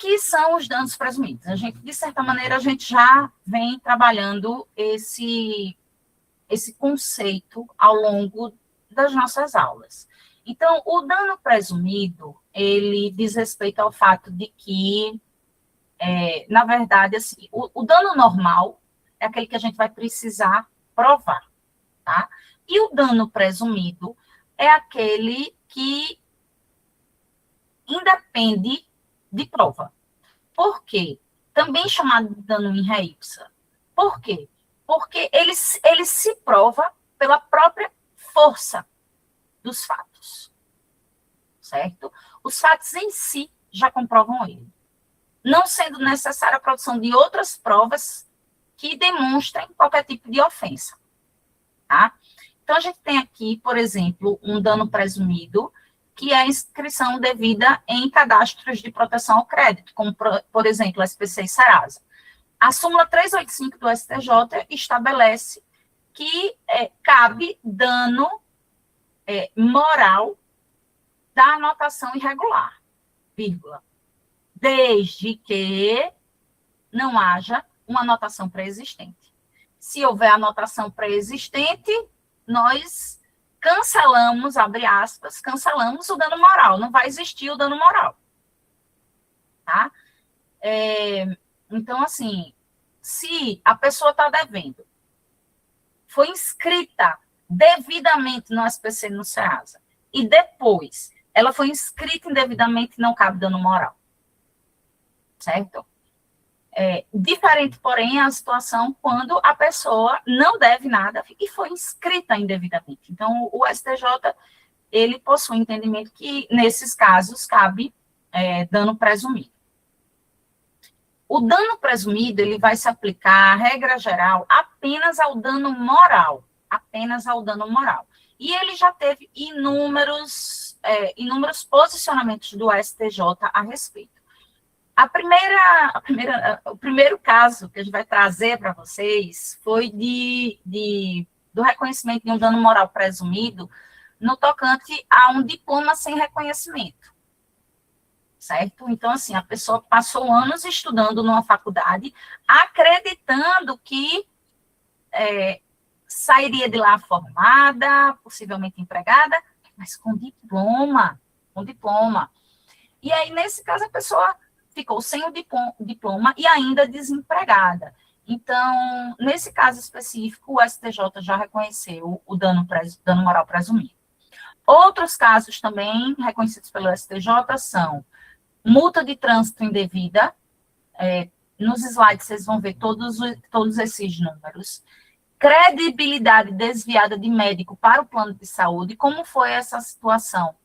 que são os danos presumidos? A gente, de certa maneira, a gente já vem trabalhando esse conceito ao longo das nossas aulas. Então, o dano presumido, ele diz respeito ao fato de que, na verdade, assim, o dano normal é aquele que a gente vai precisar provar, tá? E o dano presumido é aquele que independe de prova. Por quê? Também chamado de dano in re ipsa. Por quê? Porque ele se prova pela própria força dos fatos, certo? Os fatos em si já comprovam ele, não sendo necessária a produção de outras provas que demonstrem qualquer tipo de ofensa, tá? Então, a gente tem aqui, por exemplo, um dano presumido, que é a inscrição devida em cadastros de proteção ao crédito, como, por exemplo, o SPC e Serasa. A súmula 385 do STJ estabelece que cabe dano moral da anotação irregular, vírgula, desde que não haja uma anotação pré-existente. Se houver anotação pré-existente, nós cancelamos, abre aspas, cancelamos o dano moral, não vai existir o dano moral, tá? Então, assim, se a pessoa está devendo, foi inscrita devidamente no SPC e no Serasa, e depois ela foi inscrita indevidamente, não cabe dano moral, certo? Diferente, porém, é a situação quando a pessoa não deve nada e foi inscrita indevidamente. Então, o STJ, ele possui entendimento que, nesses casos, cabe dano presumido. O dano presumido, ele vai se aplicar, a regra geral, apenas ao dano moral, apenas ao dano moral. E ele já teve inúmeros posicionamentos do STJ a respeito. O primeiro caso que a gente vai trazer para vocês foi do reconhecimento de um dano moral presumido no tocante a um diploma sem reconhecimento, certo? Então, assim, a pessoa passou anos estudando numa faculdade, acreditando que sairia de lá formada, possivelmente empregada, mas com diploma. E aí, nesse caso, a pessoa ficou sem o diploma e ainda desempregada. Então, nesse caso específico, o STJ já reconheceu o dano moral presumido. Outros casos também reconhecidos pelo STJ são multa de trânsito indevida, nos slides vocês vão ver todos esses números, credibilidade desviada de médico para o plano de saúde. Como foi essa situação?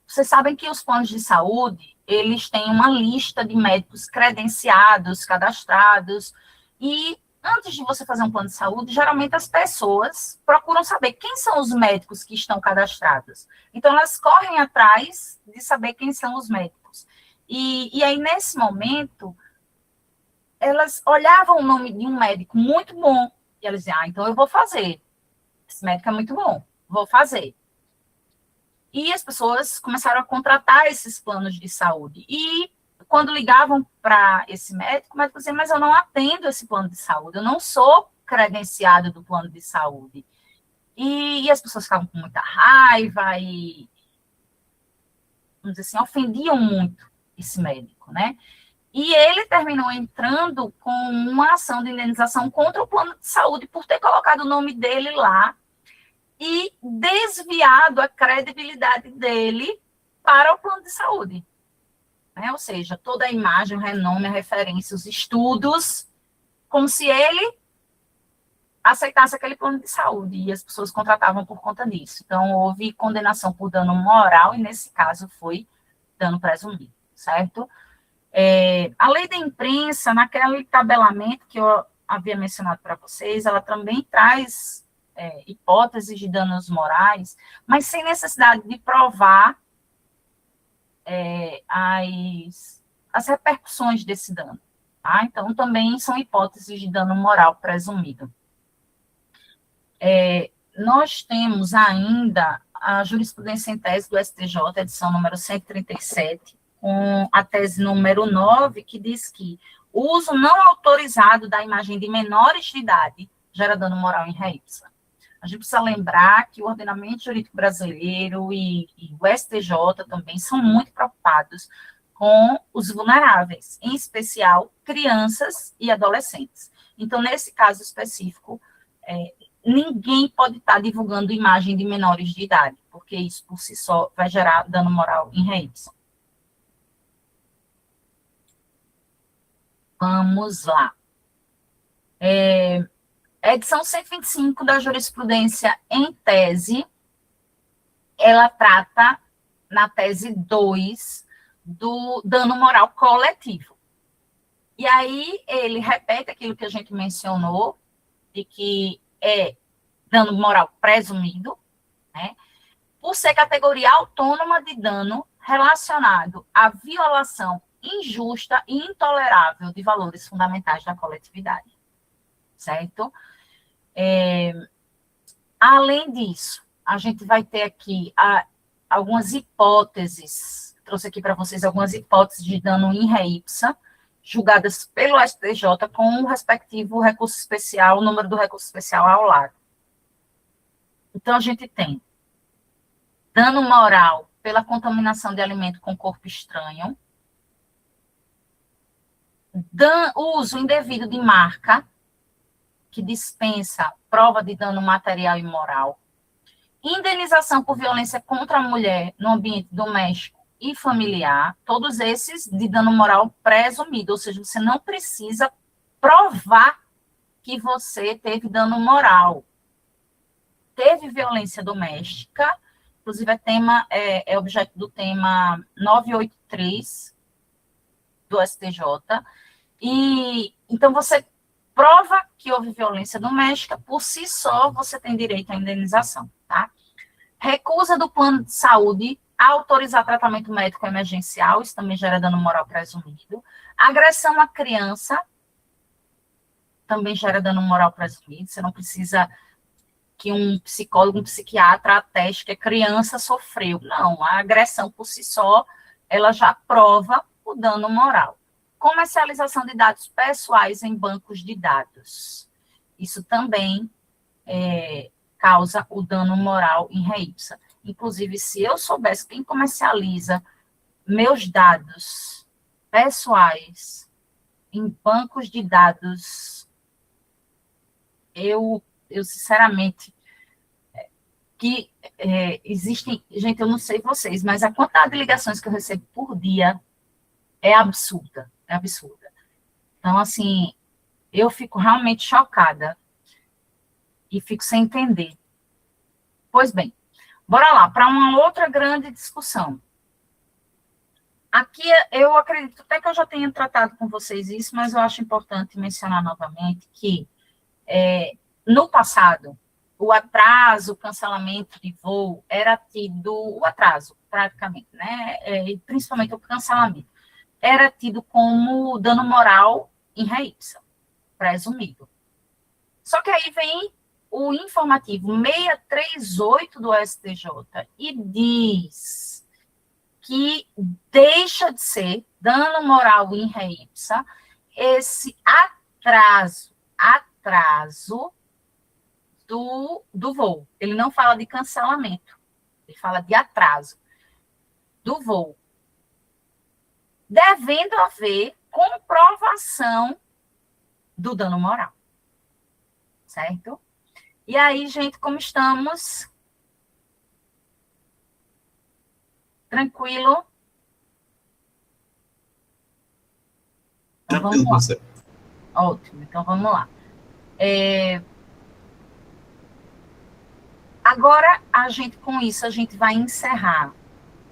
Vocês sabem que os planos de saúde, eles têm uma lista de médicos credenciados, cadastrados, e antes de você fazer um plano de saúde, geralmente as pessoas procuram saber quem são os médicos que estão cadastrados. Então, elas correm atrás de saber quem são os médicos. E aí, nesse momento, elas olhavam o nome de um médico muito bom, e elas diziam, então eu vou fazer. Esse médico é muito bom, vou fazer. E as pessoas começaram a contratar esses planos de saúde. E quando ligavam para esse médico, o médico dizia, mas eu não atendo esse plano de saúde, eu não sou credenciado do plano de saúde. E as pessoas ficavam com muita raiva e, vamos dizer assim, ofendiam muito esse médico, né? E ele terminou entrando com uma ação de indenização contra o plano de saúde por ter colocado o nome dele lá e desviado a credibilidade dele para o plano de saúde. Né? Ou seja, toda a imagem, o renome, a referência, os estudos, como se ele aceitasse aquele plano de saúde, e as pessoas contratavam por conta disso. Então, houve condenação por dano moral, e nesse caso foi dano presumido, certo? A lei da imprensa, naquele tabelamento que eu havia mencionado para vocês, ela também traz hipóteses de danos morais, mas sem necessidade de provar as repercussões desse dano. Tá? Então, também são hipóteses de dano moral presumido. Nós temos ainda a jurisprudência em tese do STJ, edição número 137, com a tese número 9, que diz que o uso não autorizado da imagem de menores de idade gera dano moral in re ipsa. A gente precisa lembrar que o ordenamento jurídico brasileiro e o STJ também são muito preocupados com os vulneráveis, em especial crianças e adolescentes. Então, nesse caso específico, ninguém pode estar divulgando imagem de menores de idade, porque isso por si só vai gerar dano moral in re ipsa. Vamos lá. A edição 125 da jurisprudência em tese, ela trata, na tese 2, do dano moral coletivo. E aí, ele repete aquilo que a gente mencionou, de que é dano moral presumido, né, por ser categoria autônoma de dano relacionado à violação injusta e intolerável de valores fundamentais da coletividade, certo? Além disso, a gente vai ter aqui algumas hipóteses, trouxe aqui para vocês algumas hipóteses de dano in re ipsa, julgadas pelo STJ com o respectivo recurso especial, o número do recurso especial ao lado. Então, a gente tem dano moral pela contaminação de alimento com corpo estranho, uso indevido de marca, que dispensa prova de dano material e moral, indenização por violência contra a mulher no ambiente doméstico e familiar, todos esses de dano moral presumido, ou seja, você não precisa provar que você teve dano moral. Teve violência doméstica, inclusive é objeto do tema 983 do STJ, e então você prova que houve violência doméstica, por si só você tem direito à indenização, tá? Recusa do plano de saúde a autorizar tratamento médico emergencial, isso também gera dano moral presumido. Agressão à criança também gera dano moral presumido, você não precisa que um psicólogo, um psiquiatra ateste que a criança sofreu. Não, a agressão por si só, ela já prova o dano moral. Comercialização de dados pessoais em bancos de dados. Isso também causa o dano moral in re ipsa. Inclusive, se eu soubesse quem comercializa meus dados pessoais em bancos de dados, eu sinceramente, existem, gente, eu não sei vocês, mas a quantidade de ligações que eu recebo por dia é absurda. Então, assim, eu fico realmente chocada e fico sem entender. Pois bem, bora lá, para uma outra grande discussão. Aqui, eu acredito até que eu já tenha tratado com vocês isso, mas eu acho importante mencionar novamente que, no passado, o atraso, o cancelamento de voo era tido, o atraso, praticamente, né? Principalmente o cancelamento, era tido como dano moral in re ipsa, presumido. Só que aí vem o informativo 638 do STJ e diz que deixa de ser dano moral in re ipsa esse atraso do voo. Ele não fala de cancelamento, ele fala de atraso do voo, devendo haver comprovação do dano moral. Certo? E aí, gente, como estamos? Tranquilo? Então, vamos lá. Você. Ótimo, então vamos lá. Agora, com isso, a gente vai encerrar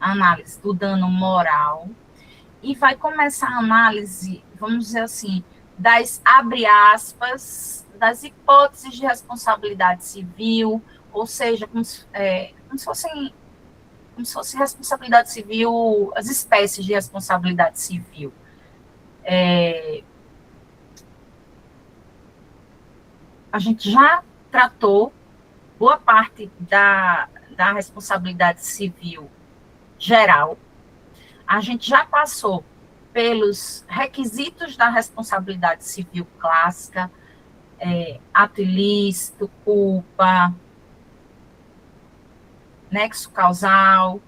a análise do dano moral e vai começar a análise, vamos dizer assim, abre aspas, das hipóteses de responsabilidade civil, ou seja, como se fosse responsabilidade civil, as espécies de responsabilidade civil. A gente já tratou boa parte da responsabilidade civil geral. A gente já passou pelos requisitos da responsabilidade civil clássica, ato ilícito, culpa, nexo causal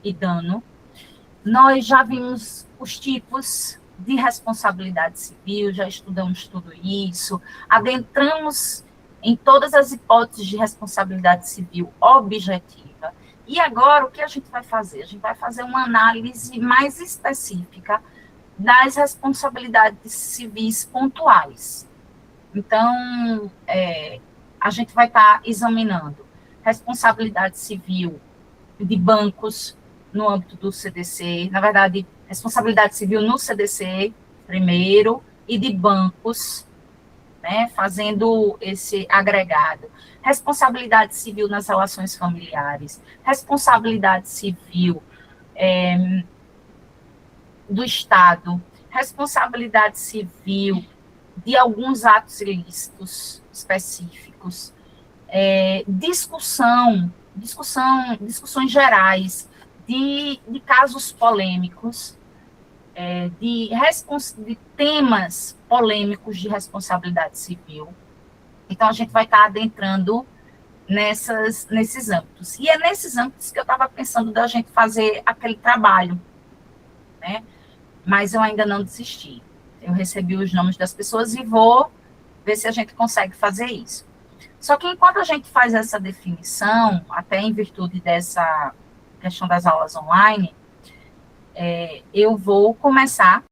e dano. Nós já vimos os tipos de responsabilidade civil, já estudamos tudo isso, adentramos em todas as hipóteses de responsabilidade civil objetiva. E agora, o que a gente vai fazer? A gente vai fazer uma análise mais específica das responsabilidades civis pontuais. Então, a gente vai estar examinando responsabilidade civil de bancos no âmbito do CDC, na verdade, responsabilidade civil no CDC primeiro, e de bancos, né, fazendo esse agregado. Responsabilidade civil nas relações familiares, responsabilidade civil do Estado, responsabilidade civil de alguns atos ilícitos específicos, discussões gerais de casos polêmicos, de temas polêmicos de responsabilidade civil. Então, a gente vai estar adentrando nesses âmbitos. E é nesses âmbitos que eu estava pensando da gente fazer aquele trabalho, né? Mas eu ainda não desisti. Eu recebi os nomes das pessoas e vou ver se a gente consegue fazer isso. Só que enquanto a gente faz essa definição, até em virtude dessa questão das aulas online, eu vou começar